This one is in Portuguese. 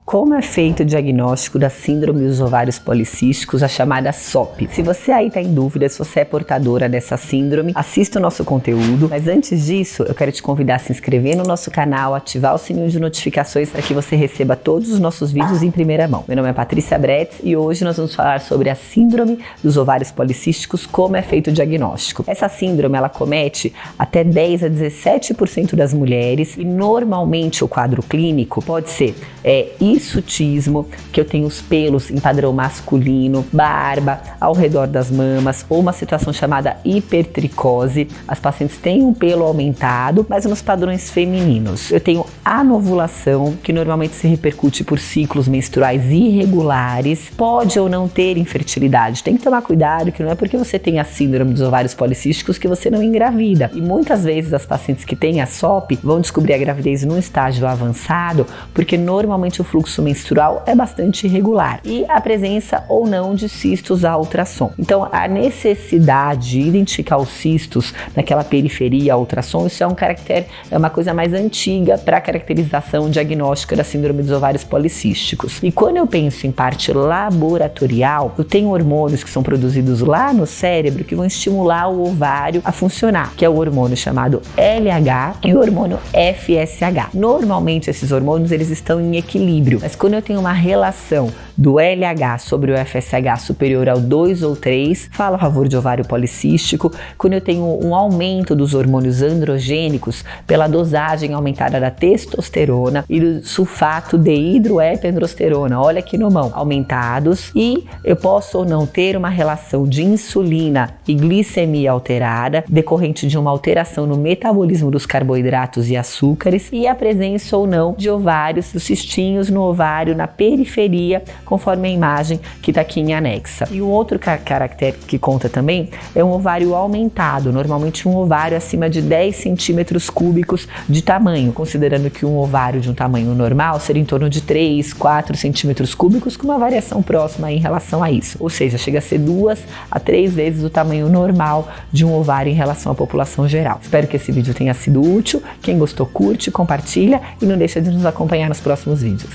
Como é feito o diagnóstico da síndrome dos ovários policísticos, a chamada SOP? Se você aí está em dúvida se você é portadora dessa síndrome, assista o nosso conteúdo. Mas antes disso, eu quero te convidar a se inscrever no nosso canal, ativar o sininho de notificações para que você receba todos os nossos vídeos em primeira mão. Meu nome é Patrícia Bretz e hoje nós vamos falar sobre a síndrome dos ovários policísticos, como é feito o diagnóstico. Essa síndrome, ela comete até 10 a 17% das mulheres e normalmente o quadro clínico pode ser hirsutismo, que eu tenho os pelos em padrão masculino, barba ao redor das mamas, ou uma situação chamada hipertricose. As pacientes têm um pelo aumentado, mas nos padrões femininos. Eu tenho anovulação, que normalmente se repercute por ciclos menstruais irregulares. Pode ou não ter infertilidade. Tem que tomar cuidado, que não é porque você tem a síndrome dos ovários policísticos que você não engravida. E muitas vezes as pacientes que têm a SOP vão descobrir a gravidez num estágio avançado, porque normalmente o fluxo menstrual é bastante irregular e a presença ou não de cistos a ultrassom. Então, a necessidade de identificar os cistos naquela periferia a ultrassom, isso é uma coisa mais antiga para a caracterização diagnóstica da síndrome dos ovários policísticos. E quando eu penso em parte laboratorial, eu tenho hormônios que são produzidos lá no cérebro que vão estimular o ovário a funcionar, que é o hormônio chamado LH e o hormônio FSH. Normalmente esses hormônios eles estão em equilíbrio, mas quando eu tenho uma relação do LH sobre o FSH superior ao 2 ou 3, fala a favor de ovário policístico. Quando eu tenho um aumento dos hormônios androgênicos pela dosagem aumentada da testosterona e do sulfato de hidroepiandrosterona, olha aqui no mão, aumentados, e eu posso ou não ter uma relação de insulina e glicemia alterada, decorrente de uma alteração no metabolismo dos carboidratos e açúcares, e a presença ou não de ovários, dos cistinhos no ovário, na periferia, conforme a imagem que está aqui em anexa. E um outro caractere que conta também é um ovário aumentado, normalmente um ovário acima de 10 centímetros cúbicos de tamanho, considerando que um ovário de um tamanho normal seria em torno de 3, 4 centímetros cúbicos, com uma variação próxima em relação a isso. Ou seja, chega a ser 2 a 3 vezes o tamanho normal de um ovário em relação à população geral. Espero que esse vídeo tenha sido útil. Quem gostou, curte, compartilha e não deixa de nos acompanhar nos próximos vídeos.